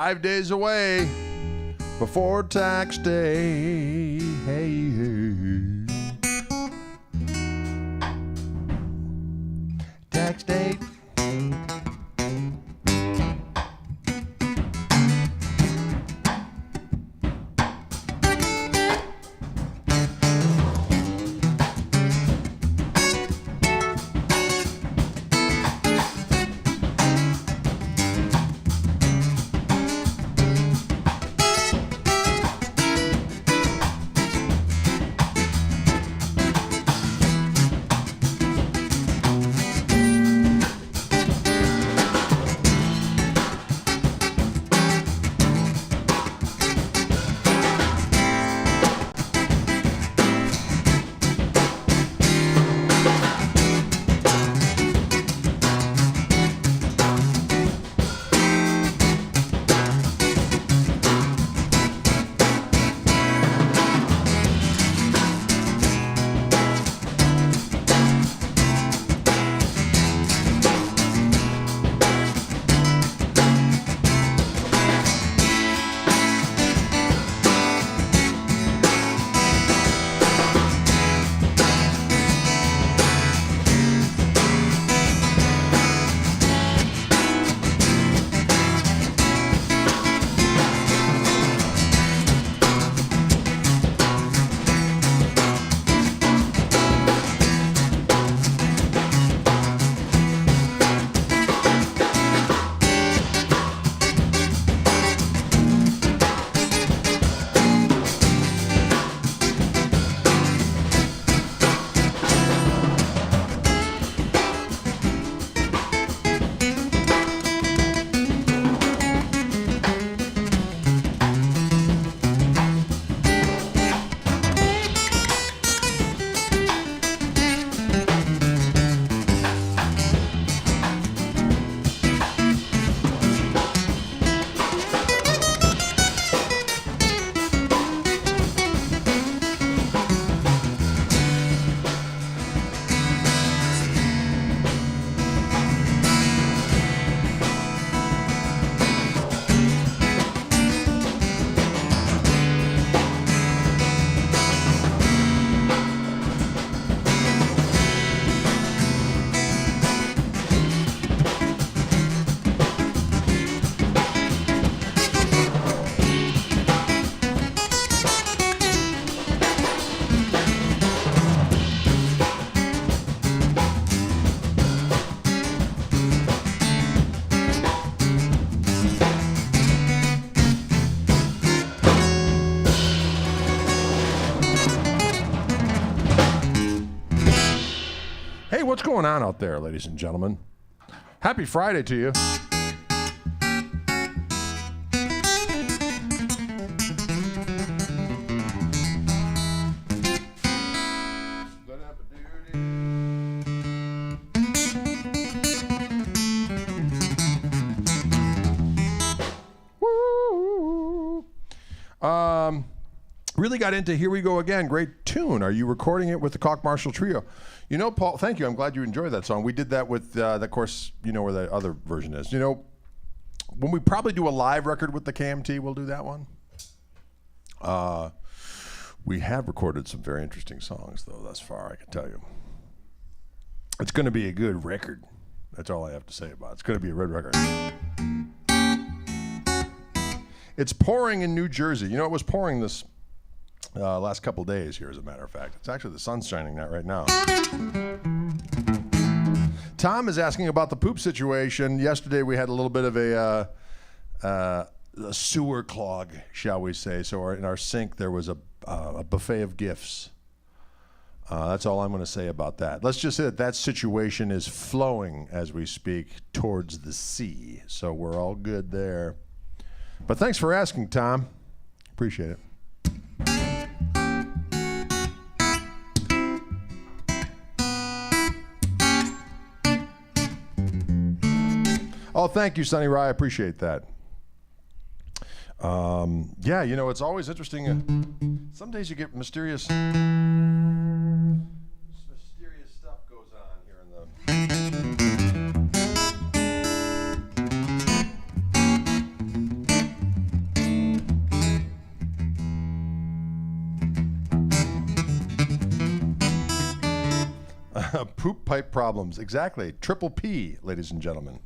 5 days away before tax day. Hey, hey. Tax day. Hey, what's going on out there, ladies and gentlemen? Happy Friday to you. Woo! Really got into Here We Go Again. Great tune. Are you recording it with the Koch Marshall Trio? You know, Paul, thank you. I'm glad you enjoyed that song. We did that with, of course, you know where the other version is. You know, when we probably do a live record with the KMT, we'll do that one. We have recorded some very interesting songs, though, thus far, I can tell you. It's going to be a good record. That's all I have to say about it. It's going to be a red record. It's pouring in New Jersey. You know, it was pouring this last couple days here, as a matter of fact. It's actually the sun's shining that right now. Tom is asking about the poop situation. Yesterday we had a little bit of a sewer clog, shall we say. So in our sink there was a buffet of gifts. That's all I'm going to say about that. Let's just say that that situation is flowing as we speak towards the sea. So we're all good there. But thanks for asking, Tom. Appreciate it. Oh, thank you, Sonny Rye. I appreciate that. Yeah, you know, it's always interesting. Some days you get mysterious stuff goes on here in the... Poop pipe problems. Exactly. Triple P, ladies and gentlemen.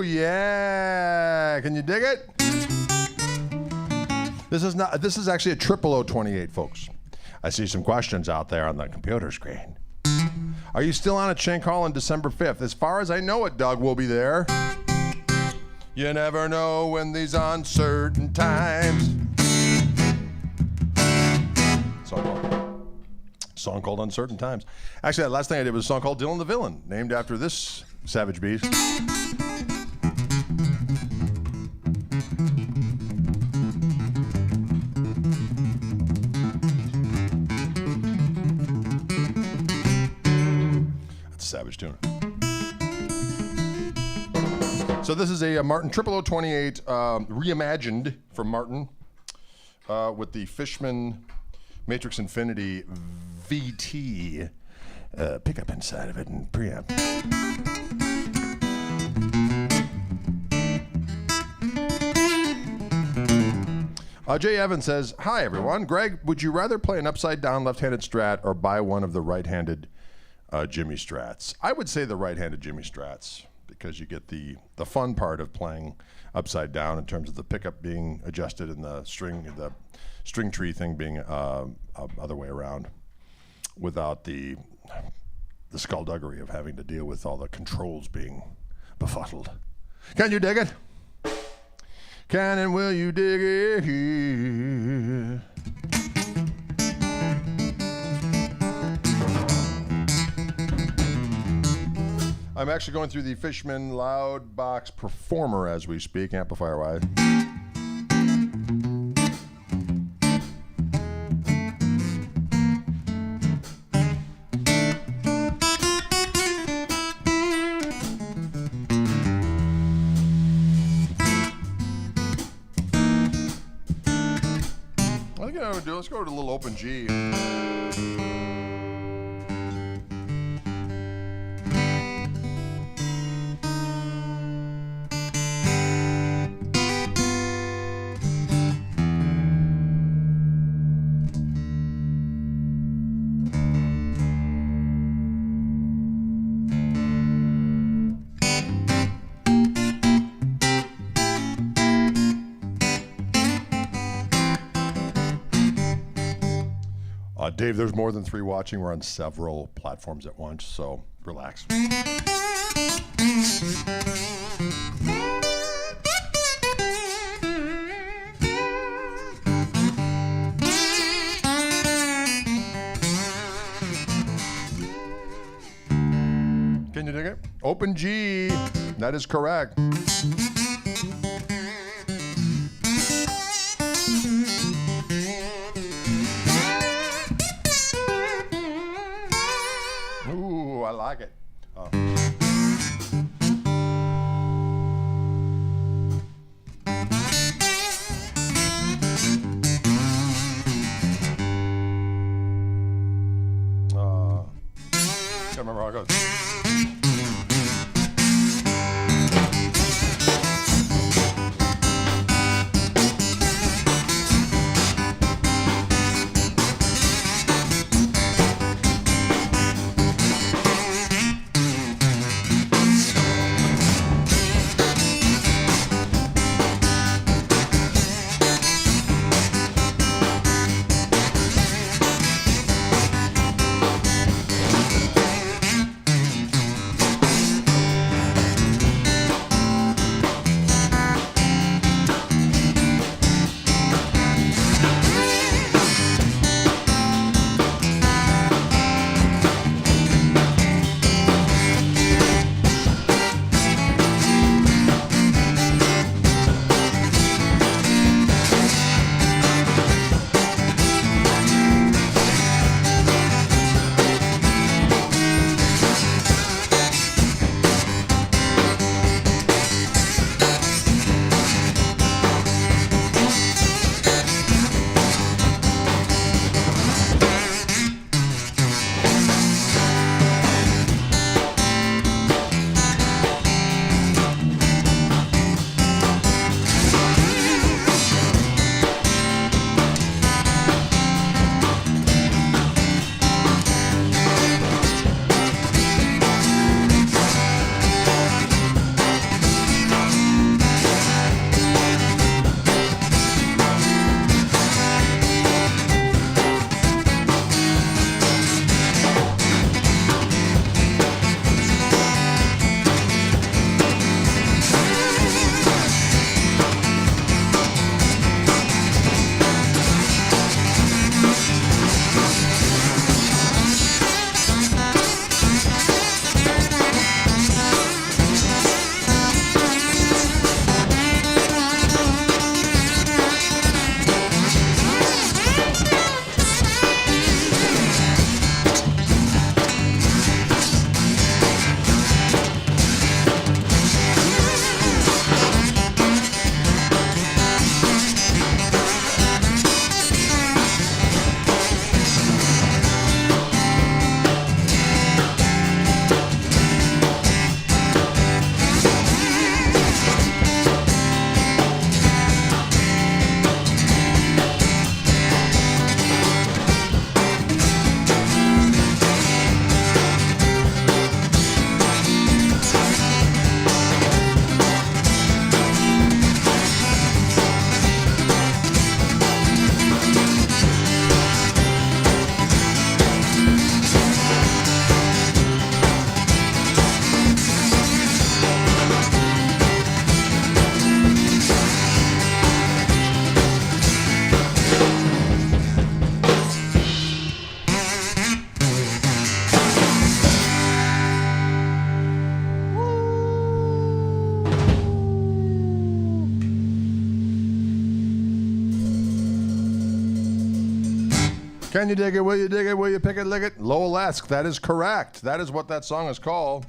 Yeah. Can you dig it? This is actually a 00028, folks. I see some questions out there on the computer screen. Are you still on at Shank Hall on December 5th? As far as I know it, Doug will be there. You never know in these uncertain times. Song called Uncertain Times. Actually, that last thing I did was a song called Dylan the Villain, named after this savage beast. That's a savage tune. So this is a Martin 00028 reimagined from Martin with the Fishman Matrix Infinity VT pickup inside of it and preamp. Jay Evans says, hi everyone. Greg, would you rather play an upside down left-handed Strat or buy one of the right-handed Jimmy Strats? I would say the right-handed Jimmy Strats because you get the fun part of playing upside down in terms of the pickup being adjusted and the string tree thing being other way around without the skullduggery of having to deal with all the controls being befuddled. Can you dig it? Can and will you dig it? I'm actually going through the Fishman Loud Box Performer as we speak, amplifier-wise. Let's go to a little open G. Dave, there's more than 3 watching. We're on several platforms at once, so relax. Can you dig it? Open G. That is correct. Ooh, I like it. Can't remember how it goes. Can you dig it? Will you dig it? Will you pick it, lick it? Lowell-esque. That is correct. That is what that song is called.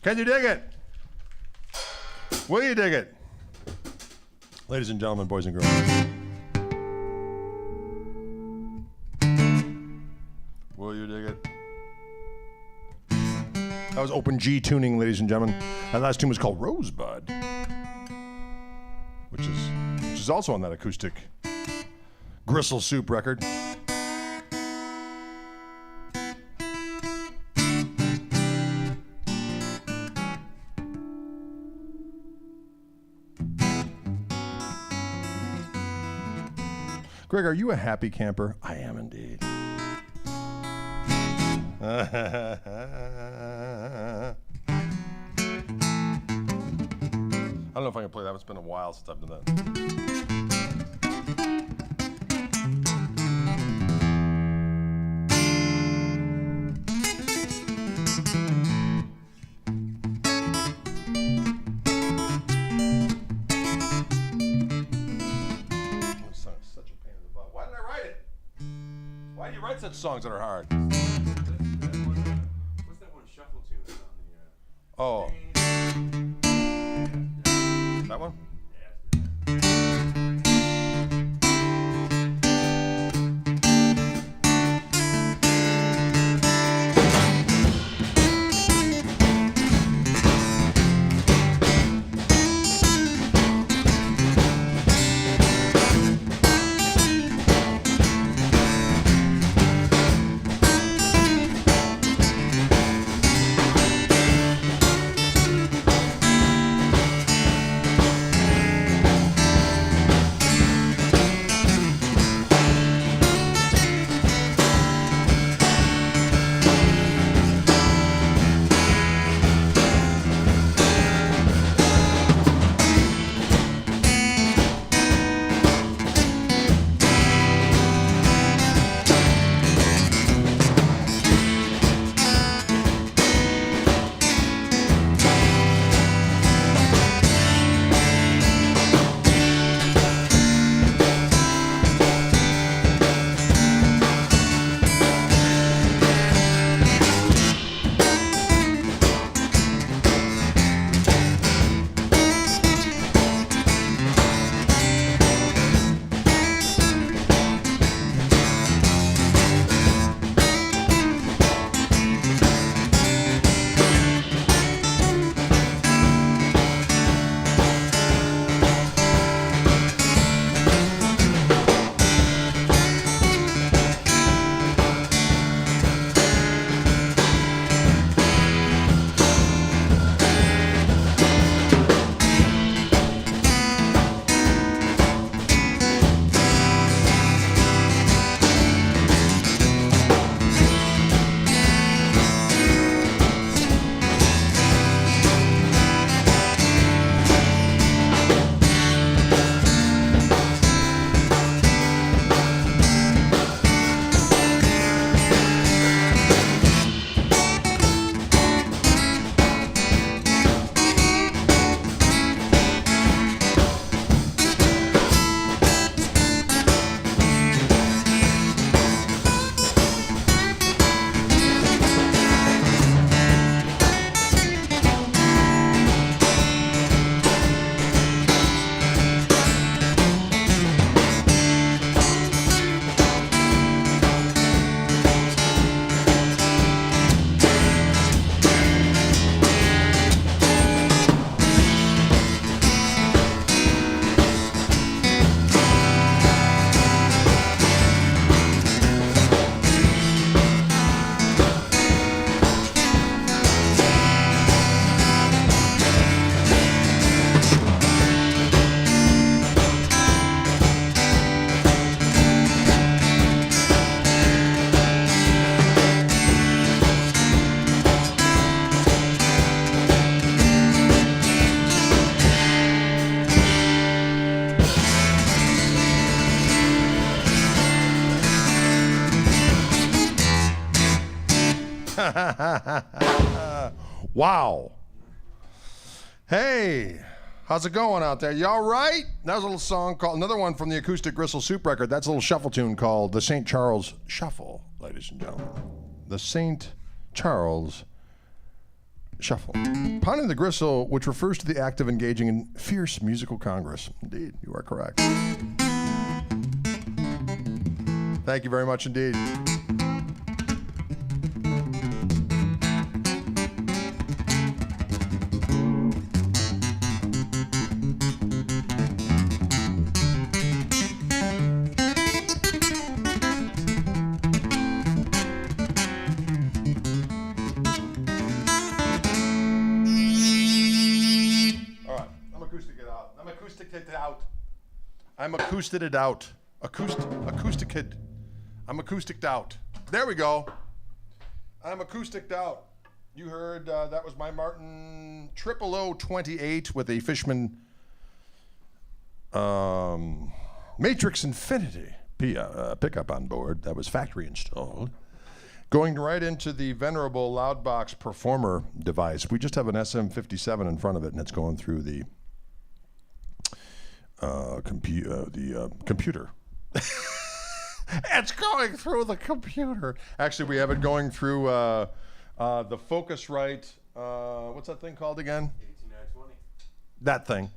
Can you dig it? Will you dig it? Ladies and gentlemen, boys and girls. Will you dig it? That was open G tuning, ladies and gentlemen. That last tune was called Rosebud, which is also on that acoustic Gristle Soup record. Greg, are you a happy camper? I am indeed. I don't know if I can play that. It's been a while since I've done that. Such a pain in the butt. Why did I write it? Why do you write such songs that are hard? What's that one shuffle tune that's on the... Oh. That one? Wow. Hey, how's it going out there? Y'all right? That was a little song called, another one from the acoustic Gristle Soup record. That's a little shuffle tune called the St. Charles Shuffle, ladies and gentlemen. The St. Charles Shuffle. Pounding the gristle, which refers to the act of engaging in fierce musical congress. Indeed, you are correct. Thank you very much indeed. I'm acousted it out. Acousticed. I'm acousticed out. There we go. I'm acousticed out. You heard that was my Martin 0028 with a Fishman Matrix Infinity pickup on board. That was factory installed. Going right into the venerable Loudbox Performer device. We just have an SM57 in front of it, and it's going through the computer. It's going through the computer. Actually, we have it going through the Focusrite. What's that thing called again? 18920. That thing,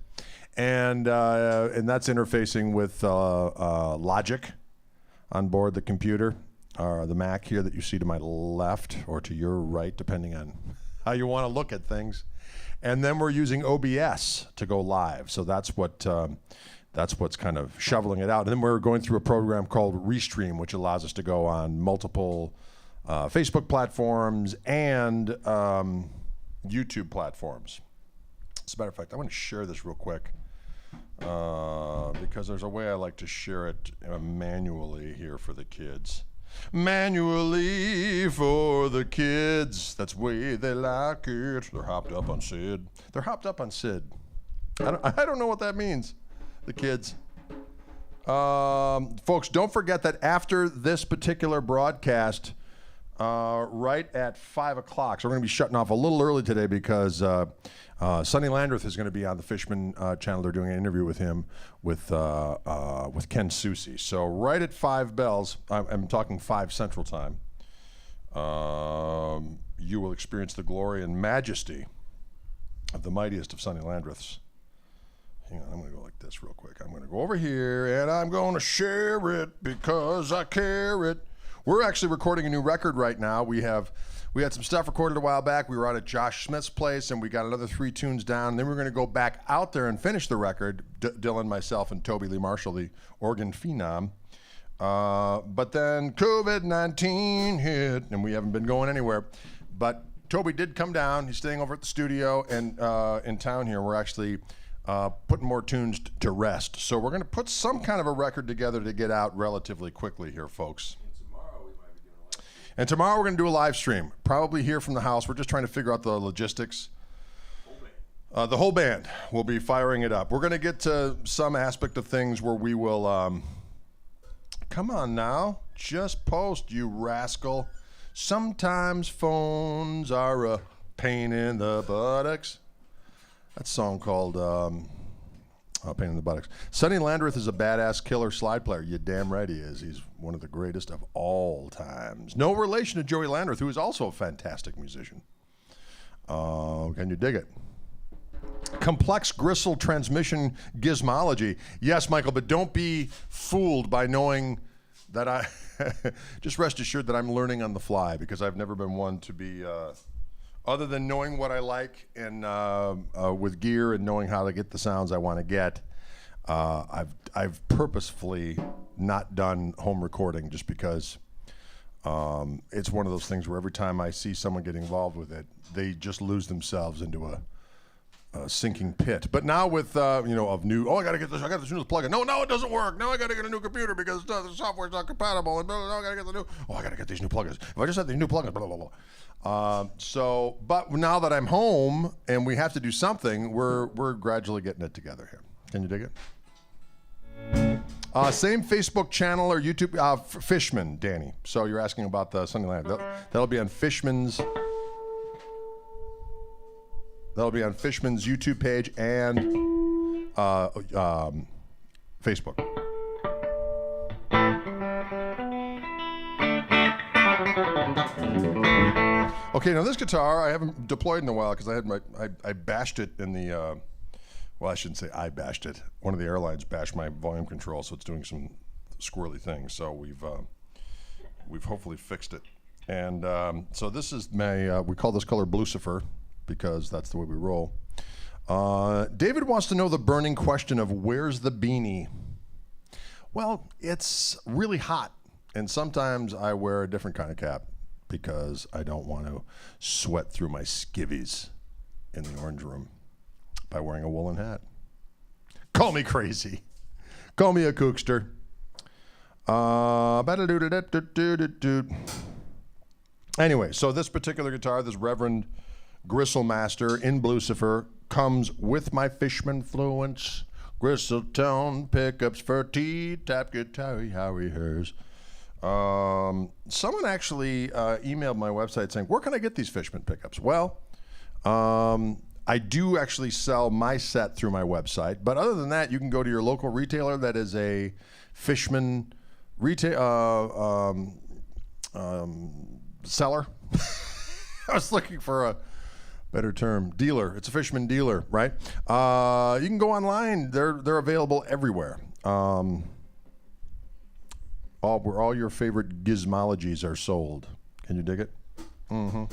and that's interfacing with Logic on board the computer, or the Mac here that you see to my left or to your right, depending on how you want to look at things. And then we're using OBS to go live. So that's what's kind of shoveling it out. And then we're going through a program called Restream, which allows us to go on multiple Facebook platforms and YouTube platforms. As a matter of fact, I want to share this real quick because there's a way I like to share it manually here for the kids. Manually for the kids. That's the way they like it. They're hopped up on Sid. They're hopped up on Sid. I don't know what that means. The kids. Folks, don't forget that after this particular broadcast, right at 5 o'clock, so we're going to be shutting off a little early today because Sonny Landreth is going to be on the Fishman channel. They're doing an interview with him with Ken Susi. So right at 5 bells, I'm talking 5 Central Time, you will experience the glory and majesty of the mightiest of Sonny Landreths. Hang on, I'm going to go like this real quick. I'm going to go over here, and I'm going to share it because I care it. We're actually recording a new record right now. We had some stuff recorded a while back. We were out at Josh Smith's place, and we got another 3 tunes down. And then we're going to go back out there and finish the record, Dylan, myself, and Toby Lee Marshall, the organ phenom. But then COVID-19 hit, and we haven't been going anywhere. But Toby did come down. He's staying over at the studio and in town here. We're actually putting more tunes to rest. So we're going to put some kind of a record together to get out relatively quickly here, folks. And tomorrow we're going to do a live stream, probably here from the house. We're just trying to figure out the logistics. The whole band will be firing it up. We're going to get to some aspect of things where we will, come on now, just post, you rascal. Sometimes phones are a pain in the buttocks. That's a song called Pain in the Buttocks. Sonny Landreth is a badass killer slide player. You damn right he is. He's one of the greatest of all times. No relation to Joey Landreth, who is also a fantastic musician. Can you dig it? Complex gristle transmission gizmology. Yes, Michael, but don't be fooled by knowing that I... Just rest assured that I'm learning on the fly because I've never been one to be... other than knowing what I like and with gear and knowing how to get the sounds I want to get, I've purposefully not done home recording just because it's one of those things where every time I see someone get involved with it, they just lose themselves into a sinking pit. But now with of new, I got this new plugin. No, it doesn't work. Now I got to get a new computer because the software's not compatible. And I got to get the new. I got to get these new plugins. If I just had these new plugins, blah blah blah. But now that I'm home and we have to do something, we're gradually getting it together here. Can you dig it? Same Facebook channel or YouTube, Fishman, Danny. So you're asking about the Sunday Land. That'll be on Fishman's. That'll be on Fishman's YouTube page and Facebook. Okay, now this guitar I haven't deployed in a while because I bashed it in the well, I shouldn't say I bashed it. One of the airlines bashed my volume control, so it's doing some squirrely things. So we've hopefully fixed it. And so this is my we call this color Blucifer because that's the way we roll. David wants to know the burning question of where's the beanie? Well, it's really hot, and sometimes I wear a different kind of cap because I don't want to sweat through my skivvies in the orange room by wearing a woolen hat. Call me crazy. Call me a kookster. Anyway, so this particular guitar, this Reverend Gristlemaster in Blucifer, comes with my Fishman Fluence, Gristle-tone pickups for T-tap guitar, Howie Hers. Someone actually emailed my website saying, where can I get these Fishman pickups? Well, I do actually sell my set through my website, but other than that, you can go to your local retailer that is a Fishman seller. I was looking for a better term. Dealer. It's a Fishman dealer, right? You can go online. They're available everywhere. Where all your favorite gizmologies are sold. Can you dig it? Mm-hmm.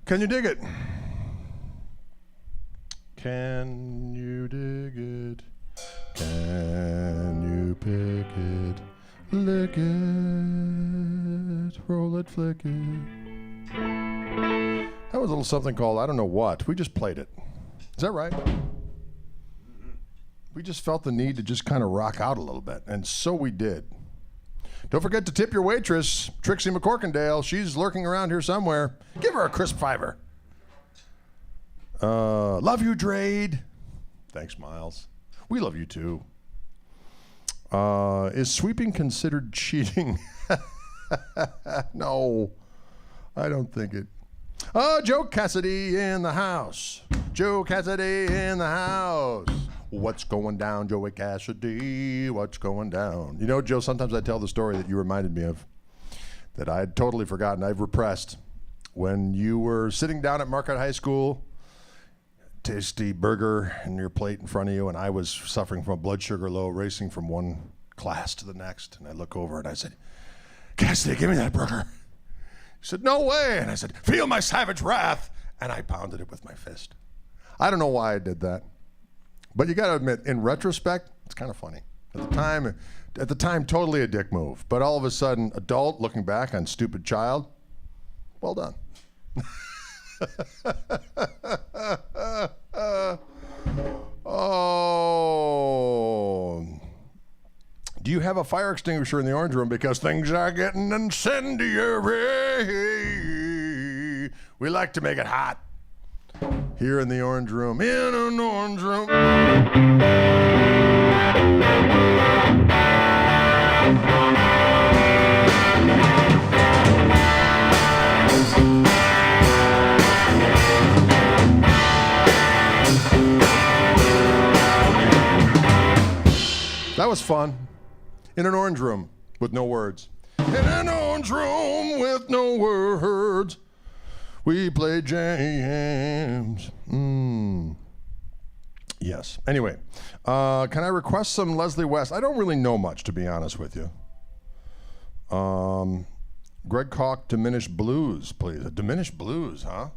Can you dig it? Can you dig it? Can you pick it? Lick it, roll it, flick it. That was a little something called I don't know what. We just played it. Is that right? We just felt the need to just kind of rock out a little bit, and so we did. Don't forget to tip your waitress, Trixie McCorkindale. She's lurking around here somewhere. Give her a crisp $5. Love you, Drade. Thanks, Miles. We love you too. Is sweeping considered cheating? No, I don't think it. Joe Cassidy in the house. Joe Cassidy in the house. What's going down, Joey Cassidy? What's going down? You know, Joe, sometimes I tell the story that you reminded me of that I had totally forgotten. I've repressed. When you were sitting down at Marquette High School, tasty burger in your plate in front of you, and I was suffering from a blood sugar low, racing from one class to the next. And I look over and I said, Cassidy, give me that burger. He said, no way. And I said, feel my savage wrath. And I pounded it with my fist. I don't know why I did that. But you got to admit, in retrospect, it's kind of funny. At the time, totally a dick move. But all of a sudden, adult looking back on stupid child, well done. Oh. Do you have a fire extinguisher in the orange room? Because things are getting incendiary. We like to make it hot. Here in the orange room. In an orange room. That was fun. In an orange room with no words. In an orange room with no words. We play jams. Yes. Anyway, can I request some Leslie West? I don't really know much, to be honest with you. Greg Koch, Diminished Blues, please. Diminished Blues, huh?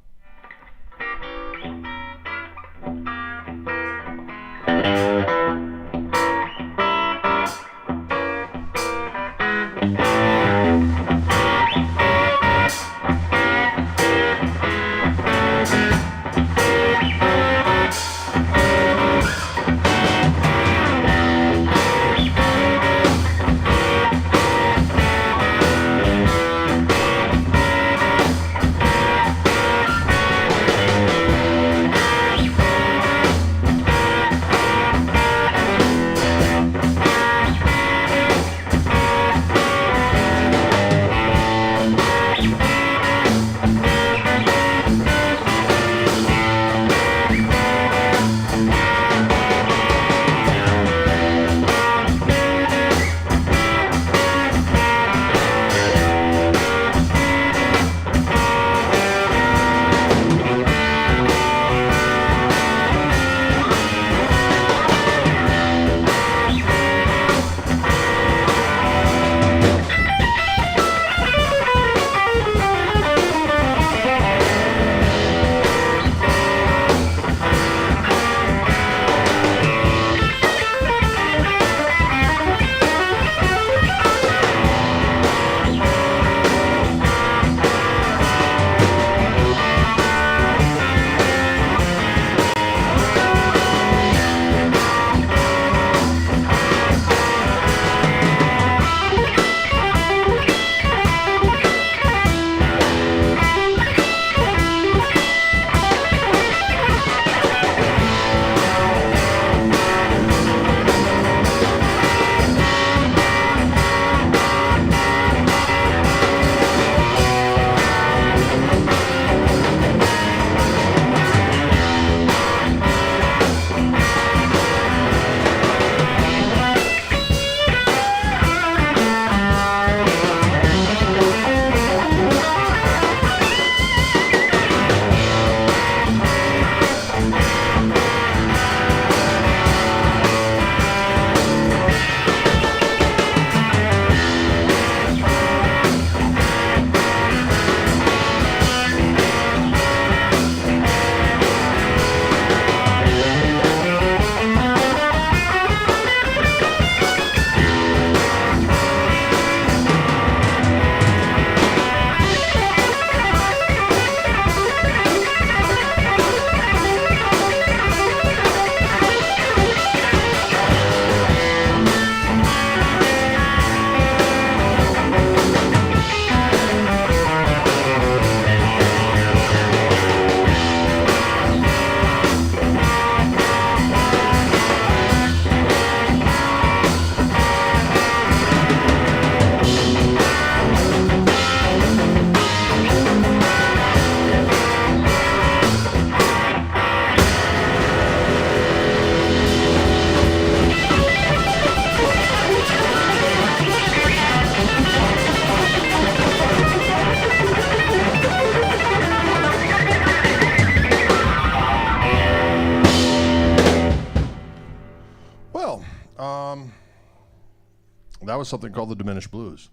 that was something called the diminished blues.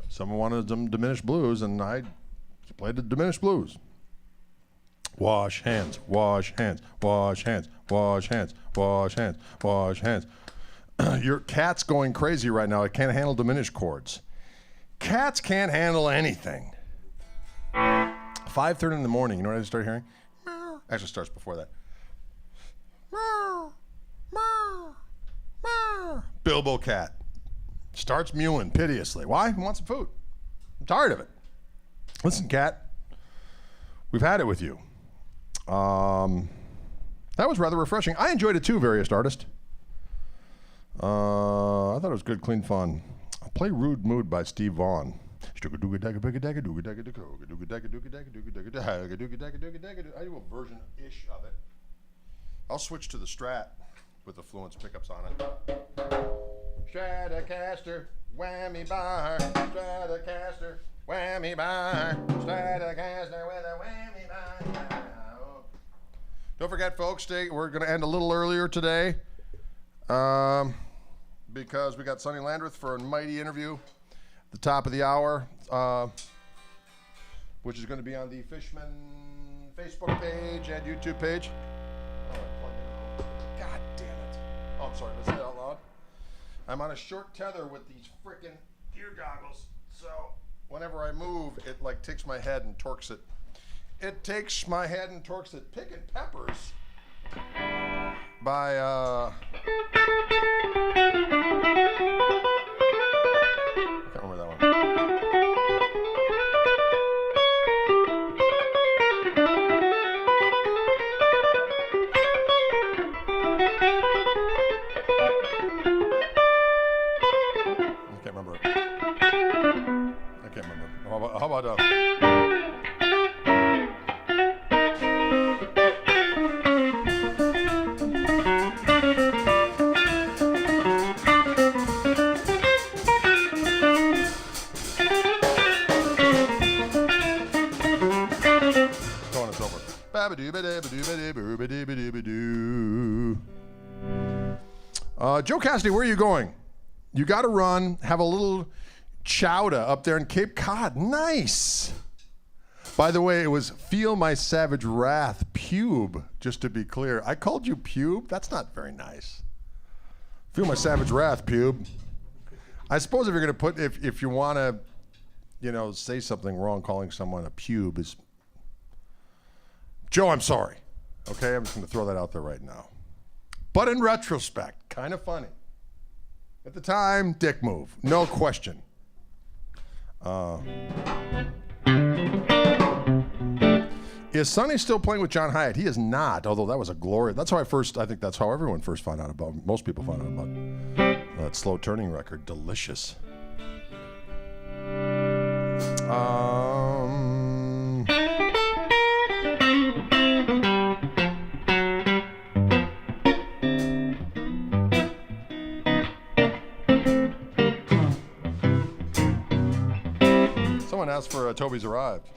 Someone wanted some diminished blues, and I played the diminished blues. Wash hands, wash hands, wash hands, wash hands, wash hands, wash hands. Your cat's going crazy right now. It can't handle diminished chords. Cats can't handle anything. 5:30 in the morning, you know what I start hearing? Meow. Actually, starts before that. Meow, meow, meow. Bilbo cat starts mewing piteously. Why? He wants some food. I'm tired of it. Listen, cat, we've had it with you. That was rather refreshing. I enjoyed it too, Veriest Artist. I thought it was good, clean fun. I'll play Rude Mood by Steve Vaughan. I do a version-ish of it. I'll switch to the Strat with the Fluence pickups on it. Stratocaster, whammy bar, Stratocaster, whammy bar, Stratocaster with a whammy bar. Don't forget, folks, we're going to end a little earlier today because we got Sonny Landreth for a mighty interview at the top of the hour, which is going to be on the Fishman Facebook page and YouTube page. Oh, I plugged it out. God damn it. Oh, I'm sorry. Let's say it out loud. I'm on a short tether with these freaking ear goggles, so whenever I move, it like takes my head and torques it. It takes my head and torques it. Picking Peppers by I can't remember that one. I can't remember it. I can't remember. How about Joe Cassidy, where are you going? You got to run, have a little chowder up there in Cape Cod. Nice. By the way, it was Feel My Savage Wrath, pube, just to be clear. I called you pube? That's not very nice. Feel My Savage Wrath, pube. I suppose if you're going to put, if you want to, you know, say something wrong, calling someone a pube is, Joe, I'm sorry. Okay, I'm just going to throw that out there right now. But in retrospect, kind of funny. At the time, dick move, no question. Is Sonny still playing with John Hyatt? He is not, although that was a glory. That's how I think that's how everyone first found out about, most people found out about that Slow Turning record, Delicious. Someone asked for Toby's Arrived.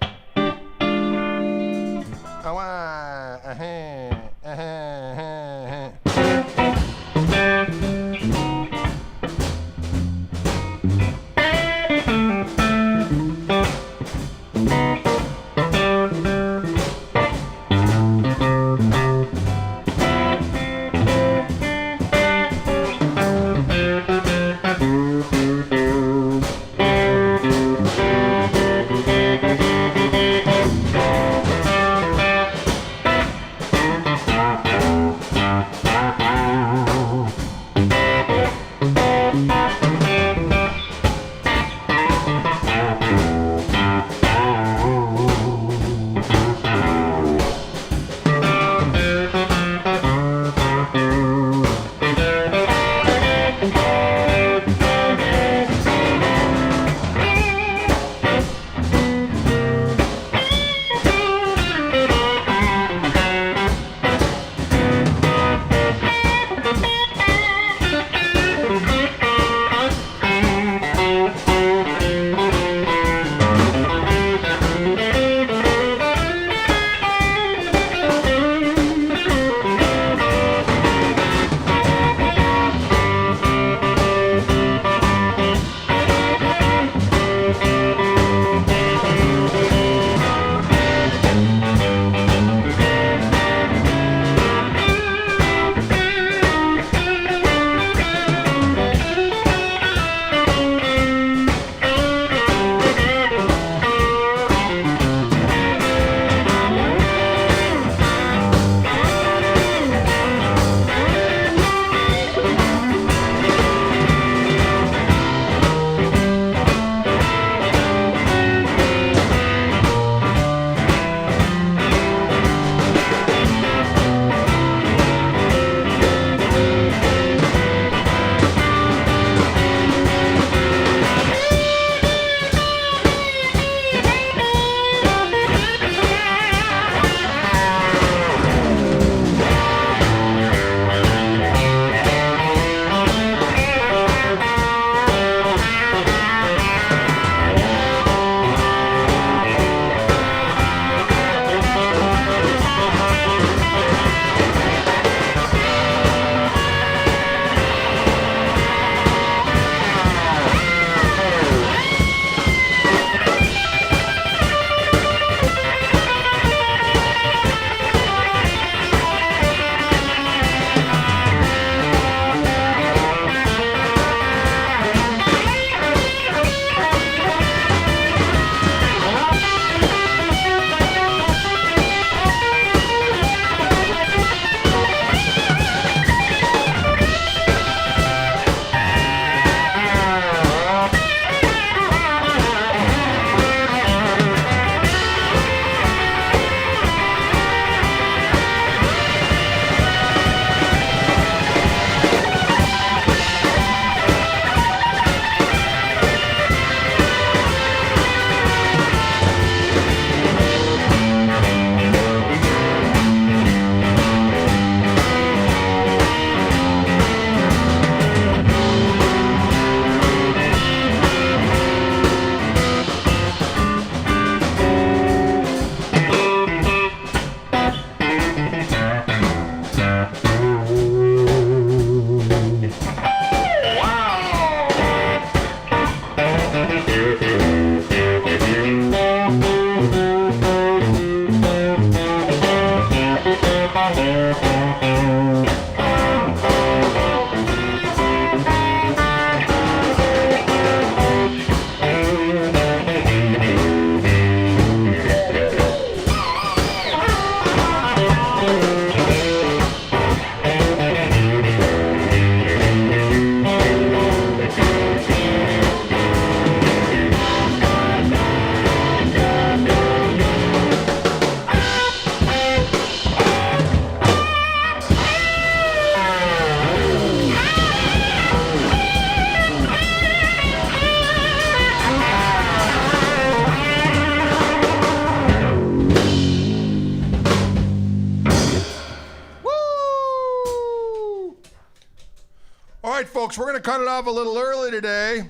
right, folks, we're going to cut it off a little early today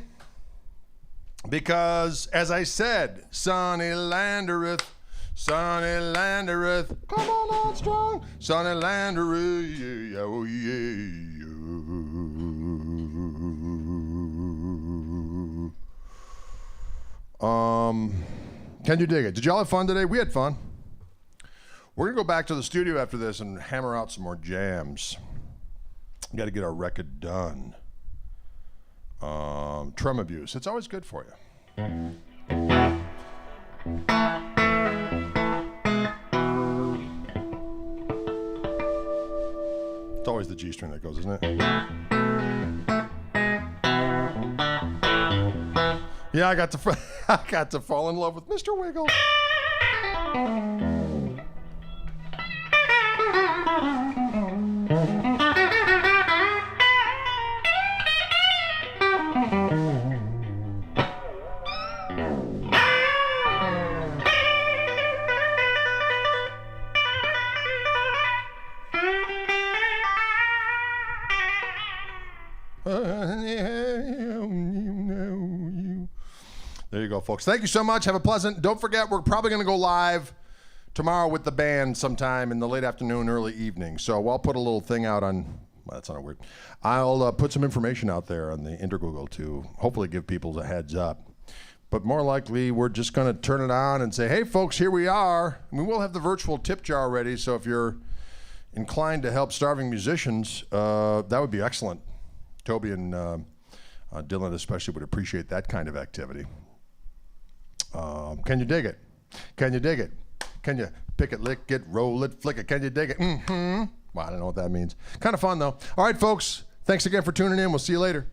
because, as I said, Sonny Landereth, come on out strong, Sonny Landereth, yeah, oh yeah. Can you dig it? Did y'all have fun today? We had fun. We're going to go back to the studio after this and hammer out some more jams. We got to get our record done. Trum abuse. It's always good for you. It's always the G string that goes, isn't it? Yeah, I got to fall in love with Mr. Wiggle. There you go, folks. Thank you so much. Have a pleasant. Don't forget, we're probably going to go live tomorrow with the band sometime in the late afternoon, early evening. So I'll put a little thing out on. Well, that's not weird. I'll put some information out there on the Intergoogle to hopefully give people a heads up. But more likely, we're just going to turn it on and say, "Hey, folks, here we are." I mean, we'll have the virtual tip jar ready. So if you're inclined to help starving musicians, that would be excellent. Toby and Dylan especially would appreciate that kind of activity. Can you dig it? Can you dig it? Can you pick it, lick it, roll it, flick it? Can you dig it? Mm-hmm. Well, I don't know what that means. Kind of fun, though. All right, folks. Thanks again for tuning in. We'll see you later.